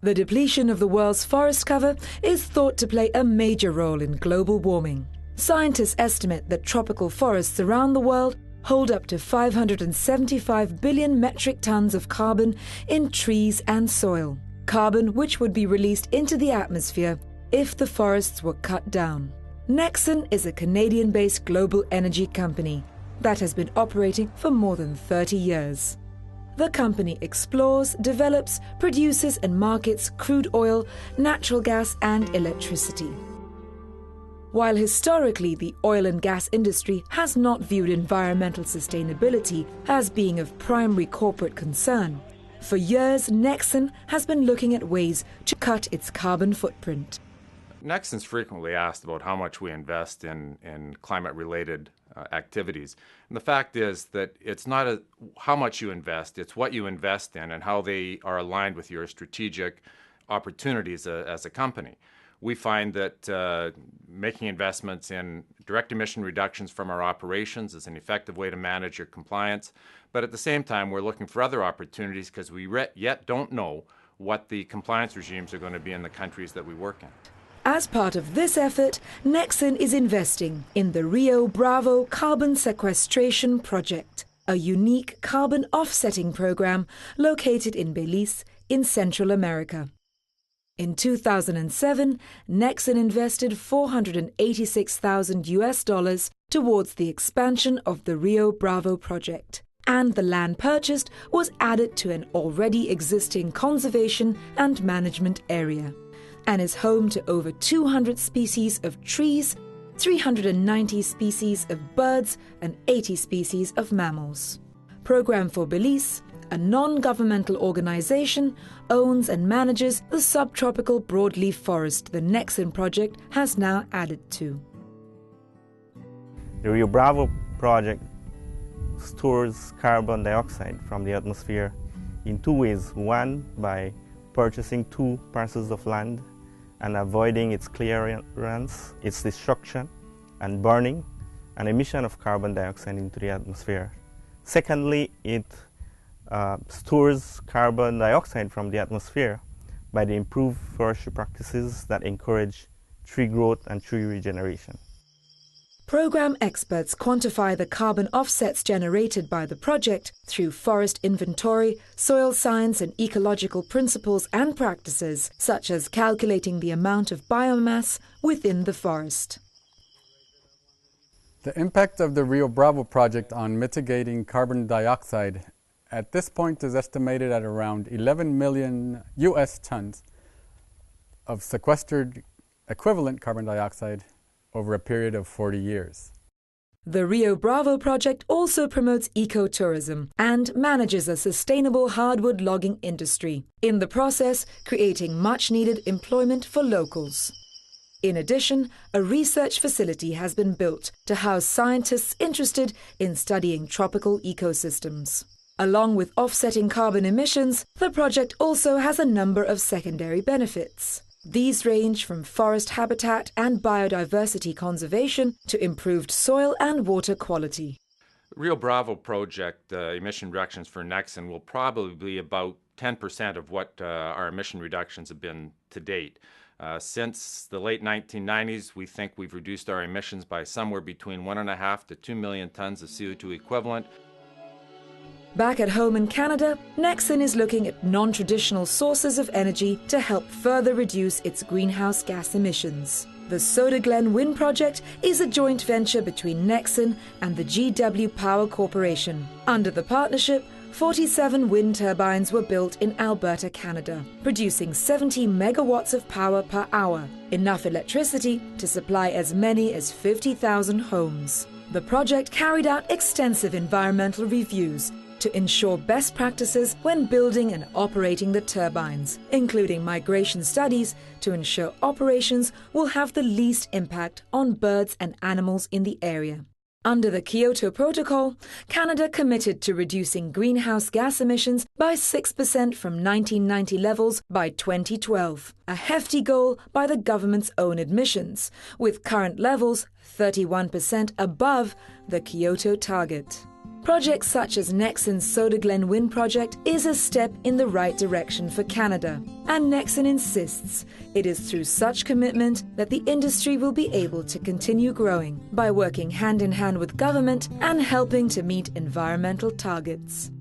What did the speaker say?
The depletion of the world's forest cover is thought to play a major role in global warming. Scientists estimate that tropical forests around the world hold up to 575 billion metric tons of carbon in trees and soil. Carbon which would be released into the atmosphere if the forests were cut down. Nexen is a Canadian-based global energy company that has been operating for more than 30 years. The company explores, develops, produces and markets crude oil, natural gas and electricity. While historically the oil and gas industry has not viewed environmental sustainability as being of primary corporate concern, for years Nexen has been looking at ways to cut its carbon footprint. Nexen's frequently asked about how much we invest in climate-related activities. And the fact is that it's not how much you invest, it's what you invest in and how they are aligned with your strategic opportunities as a company. We find that making investments in direct emission reductions from our operations is an effective way to manage your compliance. But at the same time, we're looking for other opportunities because we yet don't know what the compliance regimes are going to be in the countries that we work in. As part of this effort, Nexen is investing in the Rio Bravo Carbon Sequestration Project, a unique carbon offsetting program located in Belize in Central America. In 2007, Nexen invested $486,000 towards the expansion of the Rio Bravo project, and the land purchased was added to an already existing conservation and management area, and is home to over 200 species of trees, 390 species of birds, and 80 species of mammals. Program for Belize, a non-governmental organization, owns and manages the subtropical broadleaf forest the Nexen project has now added to. The Rio Bravo project stores carbon dioxide from the atmosphere in two ways. One, by purchasing 2 parcels of land and avoiding its clearance, its destruction and burning, and emission of carbon dioxide into the atmosphere. Secondly, it stores carbon dioxide from the atmosphere by the improved forestry practices that encourage tree growth and tree regeneration. Program experts quantify the carbon offsets generated by the project through forest inventory, soil science and ecological principles and practices, such as calculating the amount of biomass within the forest. The impact of the Rio Bravo project on mitigating carbon dioxide at this point is estimated at around 11 million US tons of sequestered equivalent carbon dioxide over a period of 40 years. The Rio Bravo project also promotes ecotourism and manages a sustainable hardwood logging industry, in the process creating much-needed employment for locals. In addition, a research facility has been built to house scientists interested in studying tropical ecosystems. Along with offsetting carbon emissions, the project also has a number of secondary benefits. These range from forest habitat and biodiversity conservation to improved soil and water quality. Rio Bravo project emission reductions for Nexen will probably be about 10% of what our emission reductions have been to date. Since the late 1990s, we think we've reduced our emissions by somewhere between 1.5 to 2 million tons of CO2 equivalent. Back at home in Canada, Nexen is looking at non-traditional sources of energy to help further reduce its greenhouse gas emissions. The Soda Glen Wind Project is a joint venture between Nexen and the GW Power Corporation. Under the partnership, 47 wind turbines were built in Alberta, Canada, producing 70 megawatts of power per hour, enough electricity to supply as many as 50,000 homes. The project carried out extensive environmental reviews to ensure best practices when building and operating the turbines, including migration studies to ensure operations will have the least impact on birds and animals in the area. Under the Kyoto Protocol, Canada committed to reducing greenhouse gas emissions by 6% from 1990 levels by 2012, a hefty goal by the government's own admissions, with current levels 31% above the Kyoto target. Projects such as Nexen's Soda Glen Wind Project is a step in the right direction for Canada. And Nexen insists it is through such commitment that the industry will be able to continue growing by working hand in hand with government and helping to meet environmental targets.